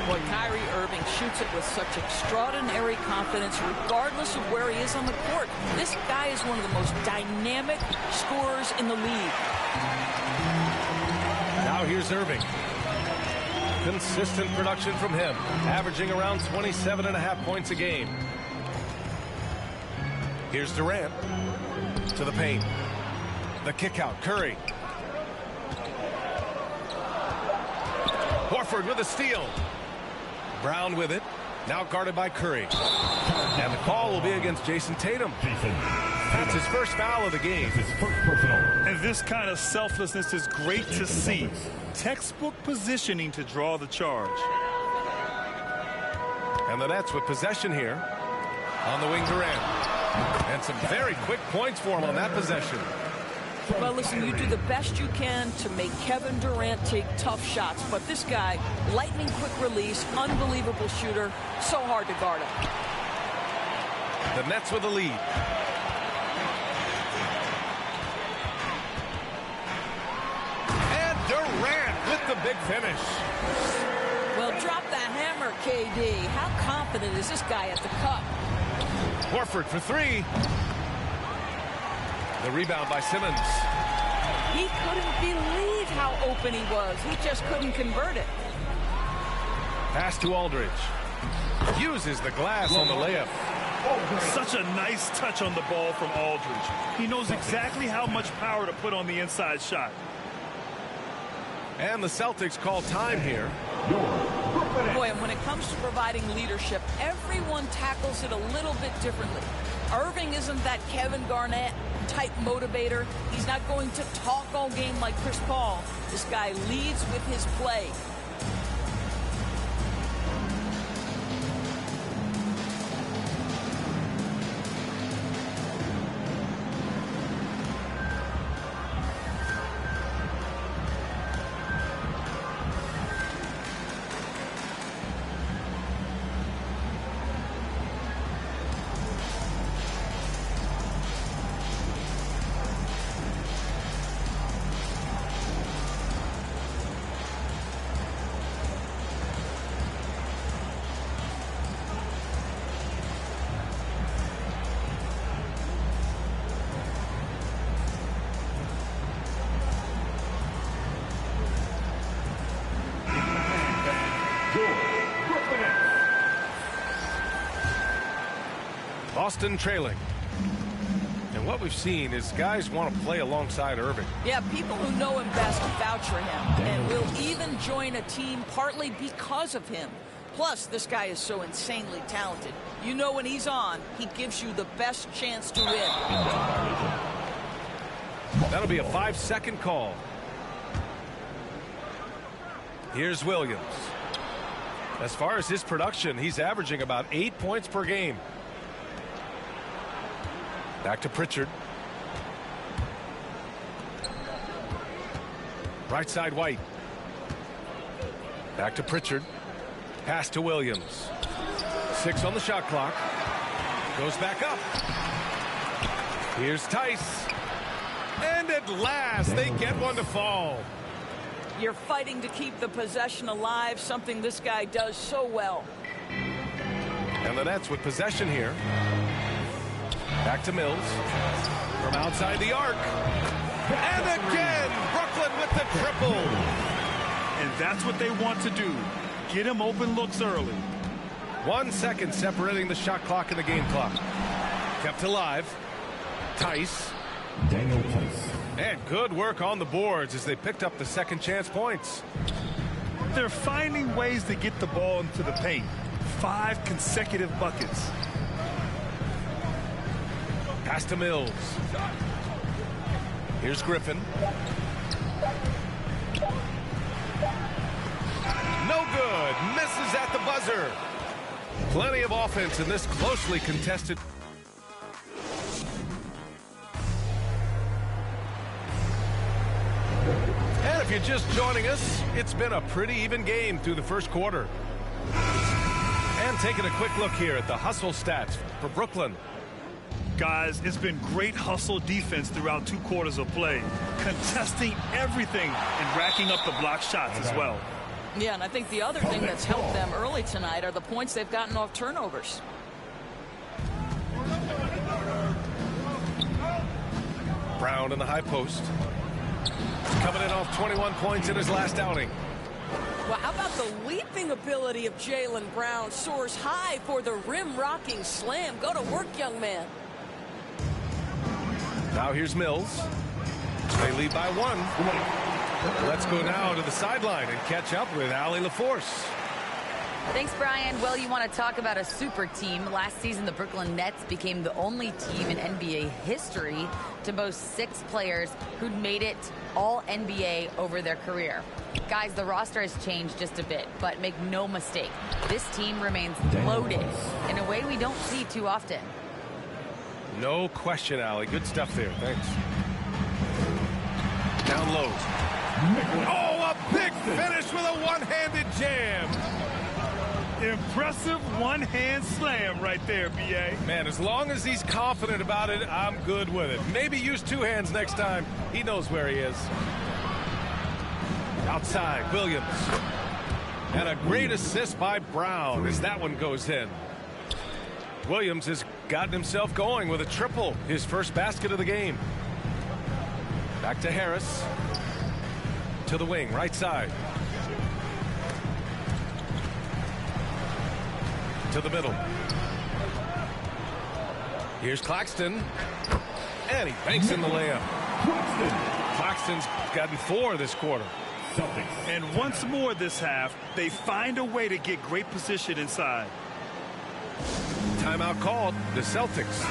Boy, Kyrie Irving shoots it with such extraordinary confidence regardless of where he is on the court. This guy is one of the most dynamic scorers in the league. Now here's Irving. Consistent production from him, averaging around 27.5 points a game. Here's Durant to the paint. The kick out, Curry. Horford with a steal. Brown with it. Now guarded by Curry. And the call will be against Jason Tatum. That's his first foul of the game. And this kind of selflessness is great to see. Textbook positioning to draw the charge. And the Nets with possession here. On the wing, Durant. And some very quick points for him on that possession. Well, listen, you do the best you can to make Kevin Durant take tough shots. But this guy, lightning quick release, unbelievable shooter, so hard to guard him. The Nets with the lead. And Durant with the big finish. Well, drop the hammer, KD. How confident is this guy at the cup? Horford for 3. The rebound by Simmons. He couldn't believe how open he was. He just couldn't convert it. Pass to Aldridge. Uses the glass on the layup. Such a nice touch on the ball from Aldridge. He knows exactly how much power to put on the inside shot. And the Celtics call time here. Boy, and when it comes to providing leadership, everyone tackles it a little bit differently. Irving isn't that Kevin Garnett type motivator. He's not going to talk all game like Chris Paul. This guy leads with his play. Boston trailing. And what we've seen is guys want to play alongside Irving. Yeah, people who know him best vouch for him and will even join a team partly because of him. Plus, this guy is so insanely talented. You know when he's on, he gives you the best chance to win. That'll be a 5-second call. Here's Williams. As far as his production, he's averaging about 8 points per game. Back to Pritchard. Right side White. Back to Pritchard. Pass to Williams. 6 on the shot clock. Goes back up. Here's Tice. And at last, they get one to fall. You're fighting to keep the possession alive, something this guy does so well. And the Nets with possession here. Back to Mills. From outside the arc. And again, Brooklyn with the triple. And that's what they want to do. Get him open looks early. 1 second separating the shot clock and the game clock. Kept alive. Tice. Daniel Tice. And good work on the boards as they picked up the second chance points. They're finding ways to get the ball into the paint. 5 consecutive buckets. Pass to Mills. Here's Griffin. No good. Misses at the buzzer. Plenty of offense in this closely contested. And if you're just joining us, it's been a pretty even game through the first quarter. And taking a quick look here at the hustle stats for Brooklyn. Guys, it's been great hustle defense throughout 2 quarters of play, contesting everything and racking up the block shots as well. Yeah, and I think the other thing that's helped them early tonight are the points they've gotten off turnovers. Brown in the high post. Coming in off 21 points in his last outing. Well, how about the leaping ability of Jaylen Brown? Soars high for the rim-rocking slam. Go to work, young man. Now here's Mills. They lead by 1. Let's go now to the sideline and catch up with Allie LaForce. Thanks, Brian. Well, you want to talk about a super team. Last season, the Brooklyn Nets became the only team in NBA history to boast 6 players who'd made it all NBA over their career. Guys, the roster has changed just a bit, but make no mistake, this team remains loaded in a way we don't see too often. No question, Allie. Good stuff there. Thanks. Down low. Oh, a big finish with a one-handed jam. Impressive one-hand slam right there, B.A. Man, as long as he's confident about it, I'm good with it. Maybe use 2 hands next time. He knows where he is. Outside, Williams. And a great assist by Brown as that one goes in. Williams has gotten himself going with a triple, his first basket of the game. Back to Harris. To the wing, right side. To the middle. Here's Claxton. And he banks in the layup. Claxton's gotten 4 this quarter. Celtics. And once more this half, they find a way to get great position inside. Timeout called. The Celtics.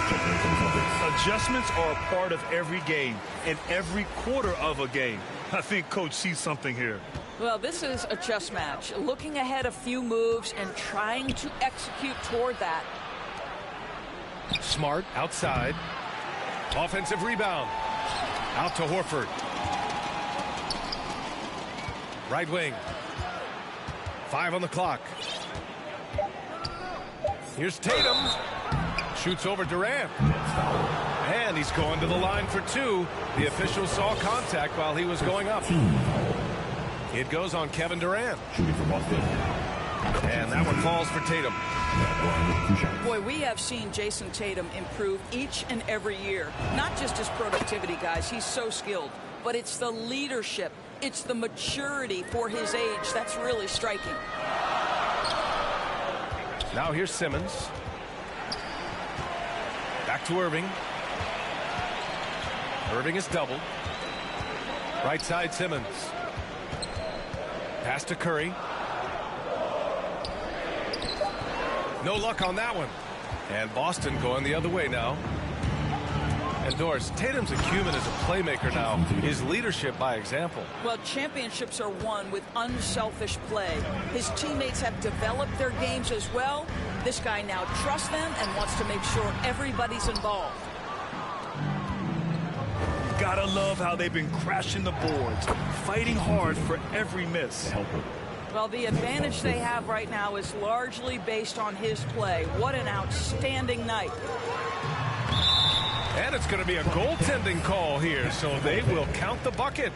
Adjustments are a part of every game and every quarter of a game. I think Coach sees something here. Well, this is a chess match. Looking ahead a few moves and trying to execute toward that. Smart outside. Offensive rebound. Out to Horford. Right wing. 5 on the clock. Here's Tatum. Shoots over Durant. And he's going to the line for 2. The official saw contact while he was going up. It goes on Kevin Durant. And that one falls for Tatum. Boy, we have seen Jason Tatum improve each and every year. Not just his productivity, guys. He's so skilled. But it's the leadership. It's the maturity for his age that's really striking. Now here's Simmons. Back to Irving. Irving is doubled. Right side Simmons. Pass to Curry. No luck on that one. And Boston going the other way now. And Doris, Tatum's acumen as a playmaker now. His leadership by example. Well, championships are won with unselfish play. His teammates have developed their games as well. This guy now trusts them and wants to make sure everybody's involved. Gotta love how they've been crashing the boards, fighting hard for every miss. Well, the advantage they have right now is largely based on his play. What an outstanding night. And it's going to be a goaltending call here, so they will count the bucket.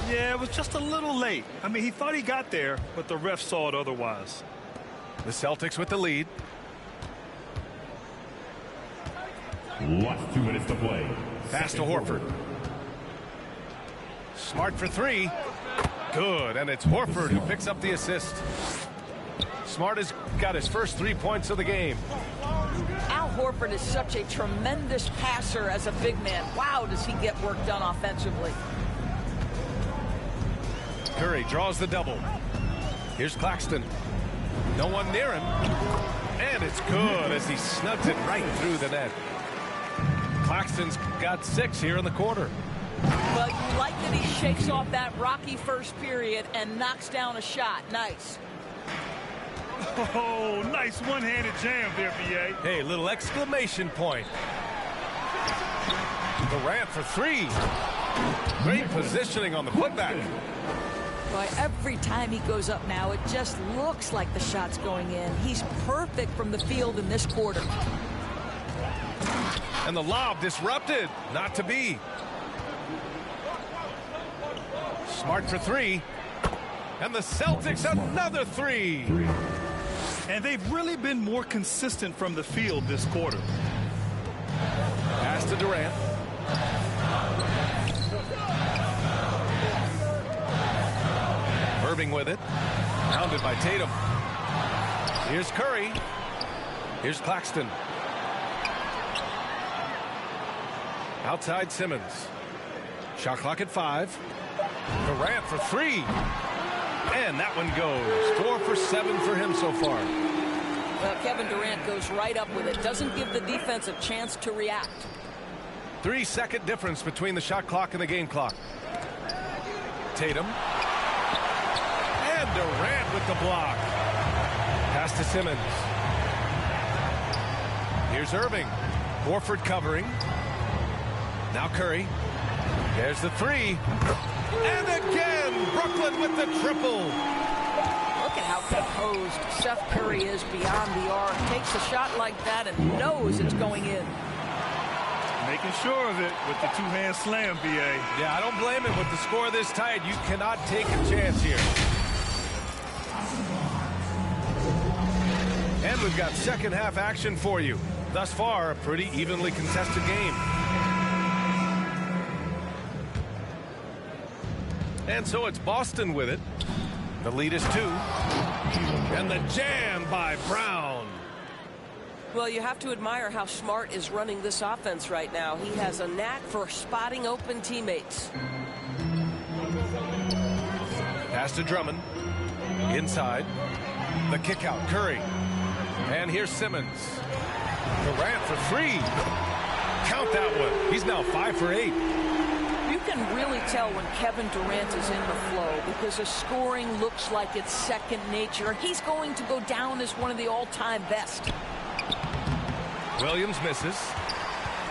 Yeah, it was just a little late. I mean, he thought he got there, but the ref saw it otherwise. The Celtics with the lead. Last 2 minutes to play. Pass to Horford. Smart for 3. Good, and it's Horford who picks up the assist. Smart has got his first 3 points of the game. Al Horford is such a tremendous passer as a big man. Wow, does he get work done offensively. Curry draws the double. Here's Claxton. No one near him. And it's good as he snugs it right through the net. Claxton's got 6 here in the quarter. Well, you like that he shakes off that rocky first period and knocks down a shot. Nice. Oh, nice one-handed jam there, B.A. Hey, little exclamation point. Durant for 3. Great positioning on the putback. Boy, every time he goes up now, it just looks like the shot's going in. He's perfect from the field in this quarter. And the lob disrupted. Not to be. Smart for 3. And the Celtics another 3. And they've really been more consistent from the field this quarter. Pass to Durant. Irving with it. Pounded by Tatum. Here's Curry. Here's Claxton. Outside Simmons. Shot clock at 5. Durant for 3. And that one goes. 4 for 7 for him so far. Well, Kevin Durant goes right up with it. Doesn't give the defense a chance to react. 3-second difference between the shot clock and the game clock. Tatum. And Durant with the block. Pass to Simmons. Here's Irving. Horford covering. Now Curry. There's the 3. And again, Brooklyn with the triple. Look at how composed Seth Curry is beyond the arc. Takes a shot like that and knows it's going in. Making sure of it with the two-hand slam, B.A. Yeah, I don't blame him with the score this tight. You cannot take a chance here. And we've got second half action for you. Thus far, a pretty evenly contested game. And so it's Boston with it. The lead is 2. And the jam by Brown. Well, you have to admire how Smart is running this offense right now. He has a knack for spotting open teammates. Pass to Drummond. Inside. The kick out. Curry. And here's Simmons. Durant for three. Count that one. He's now 5 for 8. You can really tell when Kevin Durant is in the flow because his scoring looks like it's second nature. He's going to go down as one of the all-time best. Williams misses.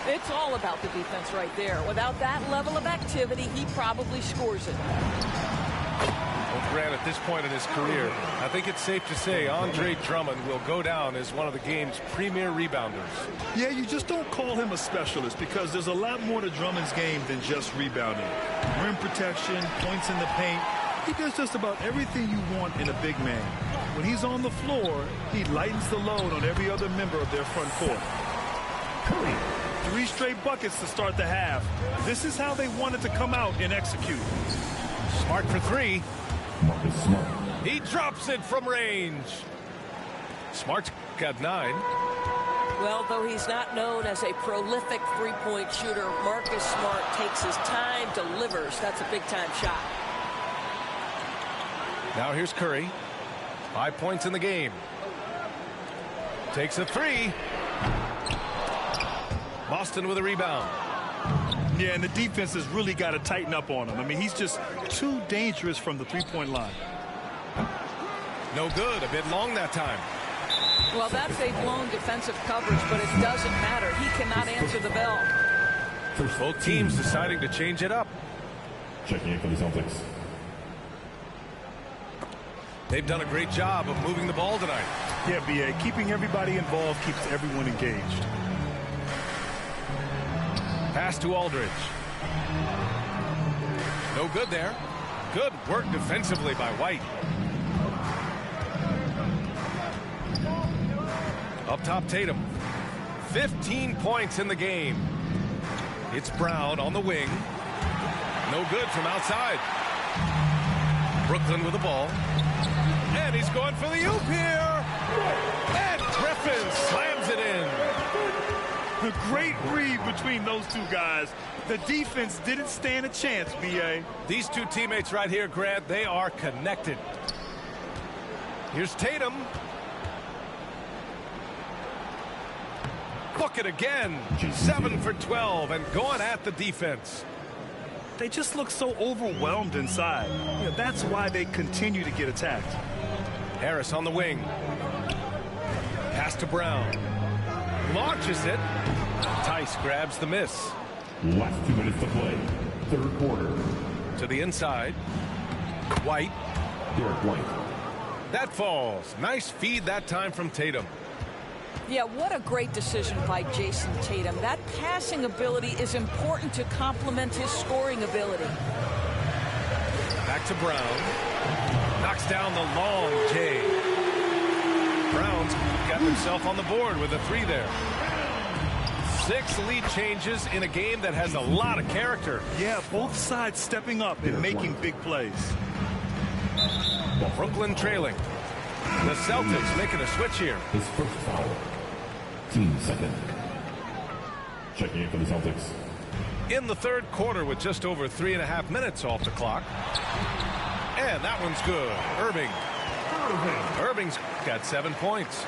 It's all about the defense right there. Without that level of activity, he probably scores it. Well, Grant, at this point in his career, I think it's safe to say Andre Drummond will go down as one of the game's premier rebounders. Yeah, you just don't call him a specialist because there's a lot more to Drummond's game than just rebounding. Rim protection, points in the paint. He does just about everything you want in a big man. When he's on the floor, he lightens the load on every other member of their front court. 3 straight buckets to start the half. This is how they wanted to come out and execute. Smart for 3. Marcus Smart. He drops it from range. Smart's got 9. Well, though he's not known as a prolific three-point shooter, Marcus Smart takes his time, delivers. That's a big-time shot. Now here's Curry. 5 points in the game. Takes a 3. Boston with a rebound. Yeah, and the defense has really got to tighten up on him. I mean, he's just too dangerous from the three-point line. No good. A bit long that time. Well, that's a blown defensive coverage, but it doesn't matter. He cannot answer the bell. Both teams deciding to change it up. Checking in for the Celtics. They've done a great job of moving the ball tonight. Yeah, B.A., keeping everybody involved keeps everyone engaged. Pass to Aldridge. No good there. Good work defensively by White. Up top, Tatum. 15 points in the game. It's Brown on the wing. No good from outside. Brooklyn with the ball. And he's going for the oop here. And Griffin slams it in. The great read between those two guys. The defense didn't stand a chance, B.A. These two teammates right here, Grant, they are connected. Here's Tatum. Bucket again. 7 for 12 and going at the defense. They just look so overwhelmed inside. Yeah, that's why they continue to get attacked. Harris on the wing. Pass to Brown. Launches it. Tice grabs the miss. Last 2 minutes to play. Third quarter. To the inside. White. Derek White. That falls. Nice feed that time from Tatum. Yeah, what a great decision by Jason Tatum. That passing ability is important to complement his scoring ability. Back to Brown. Knocks down the long J. Brown's got himself on the board with a 3 there. 6 lead changes in a game that has a lot of character. Yeah, both sides stepping up and making big plays. Brooklyn trailing. The Celtics making a switch here. His first foul. Team second. Checking in for the Celtics. In the third quarter with just over 3.5 minutes off the clock. And that one's good. Irving's got 7 points.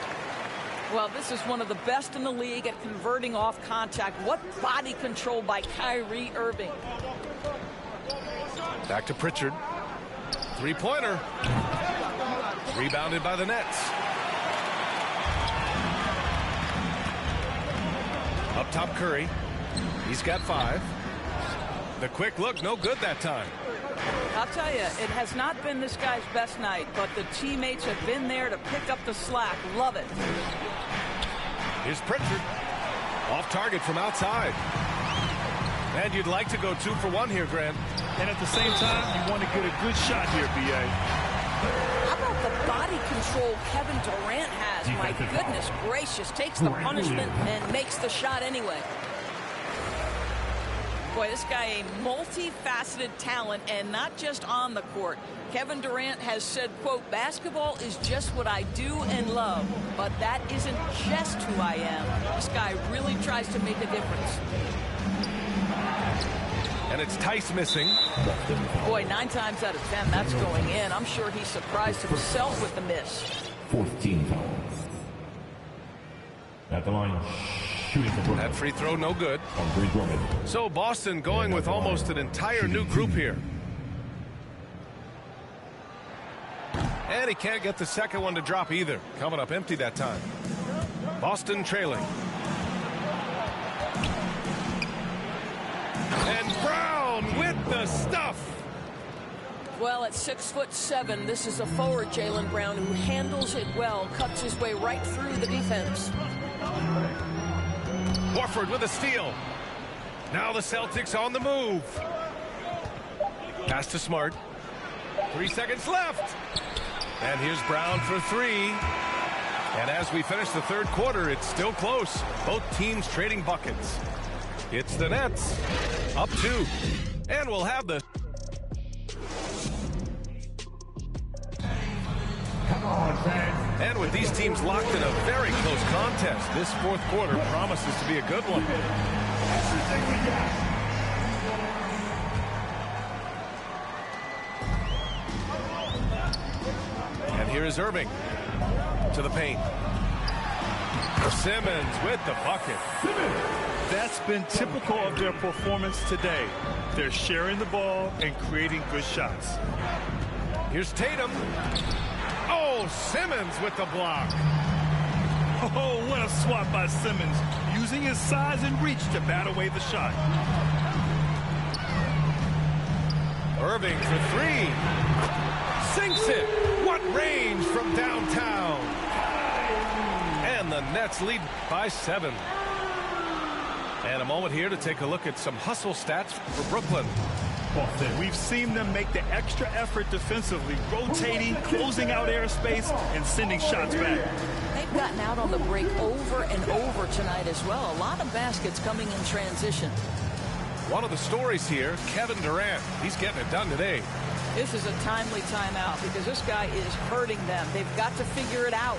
Well, this is one of the best in the league at converting off contact. What body control by Kyrie Irving. Back to Pritchard. 3-pointer. Rebounded by the Nets. Up top, Curry. He's got 5. The quick look, no good that time. I'll tell you, it has not been this guy's best night, but the teammates have been there to pick up the slack. Love it. Here's Pritchard. Off target from outside. And you'd like to go 2 for 1 here, Grant. And at the same time, you want to get a good shot here, B.A. How about the body control Kevin Durant has? My goodness gracious. Takes the punishment and makes the shot anyway. Boy, this guy a multifaceted talent, and not just on the court. Kevin Durant has said, quote, basketball is just what I do and love, but that isn't just who I am. This guy really tries to make a difference. And it's Tice missing. Boy, 9 times out of 10, that's going in. I'm sure he's surprised himself with the miss. 14 foul. At the line, shooting for That free throw, no good. So Boston going with almost an entire new group here. And he can't get the second one to drop either. Coming up empty that time. Boston trailing. And Brown with the stuff. Well, at 6'7", this is a forward, Jaylen Brown, who handles it well, cuts his way right through the defense. Horford with a steal. Now the Celtics on the move. Pass to Smart. 3 seconds left. And here's Brown for 3. And as we finish the third quarter, it's still close. Both teams trading buckets. It's the Nets. Up 2. And we'll have the... Come on, fans. And with these teams locked in a very close contest, this fourth quarter promises to be a good one. And here is Irving to the paint. Simmons with the bucket. That's been typical of their performance today. They're sharing the ball and creating good shots. Here's Tatum. Oh, Simmons with the block. Oh, what a swat by Simmons, using his size and reach to bat away the shot. Irving for 3. Sinks it. What range from downtown. And the Nets lead by 7. And a moment here to take a look at some hustle stats for Brooklyn. We've seen them make the extra effort defensively, rotating, closing out airspace, and sending shots back. They've gotten out on the break over and over tonight as well. A lot of baskets coming in transition. One of the stories here, Kevin Durant. He's getting it done today. This is a timely timeout because this guy is hurting them. They've got to figure it out.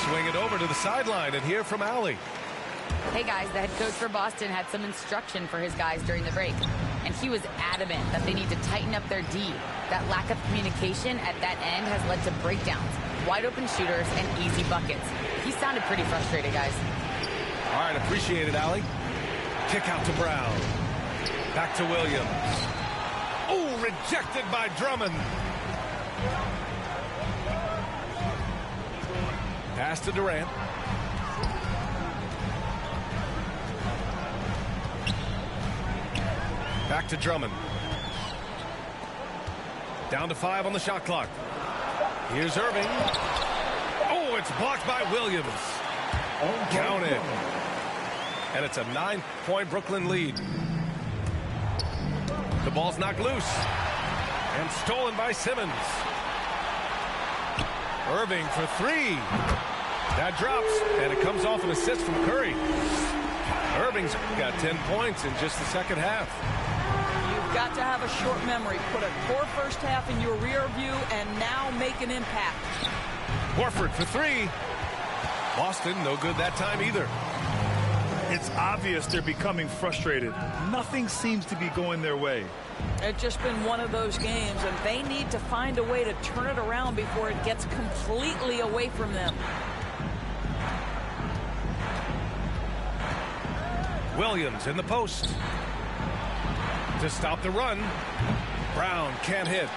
Swing it over to the sideline and hear from Allie. Hey guys, the head coach for Boston had some instruction for his guys during the break, and he was adamant that they need to tighten up their D. That lack of communication at that end has led to breakdowns, wide open shooters, and easy buckets. He sounded pretty frustrated, guys. All right, appreciate it, Allie. Kick out to Brown. Back to Williams. Oh, rejected by Drummond. Pass to Durant. Back to Drummond. Down to 5 on the shot clock. Here's Irving. Oh, it's blocked by Williams. Counted. And it's a 9-point Brooklyn lead. The ball's knocked loose. And stolen by Simmons. Irving for 3. That drops, and it comes off an assist from Curry. Irving's got 10 points in just the second half. You've got to have a short memory. Put a poor first half in your rear view and now make an impact. Horford for 3. Boston, no good that time either. It's obvious they're becoming frustrated. Nothing seems to be going their way. It's just been one of those games, and they need to find a way to turn it around before it gets completely away from them. Williams in the post. To stop the run. Brown can't hit.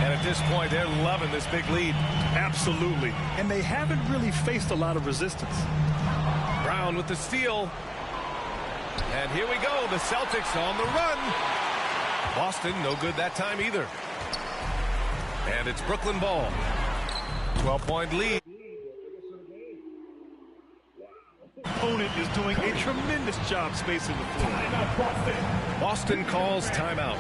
And at this point, they're loving this big lead. Absolutely. And they haven't really faced a lot of resistance. Brown with the steal. And here we go. The Celtics on the run. Boston, no good that time either. And it's Brooklyn ball. 12-point lead. Opponent is doing a tremendous job spacing the floor. Boston calls timeout.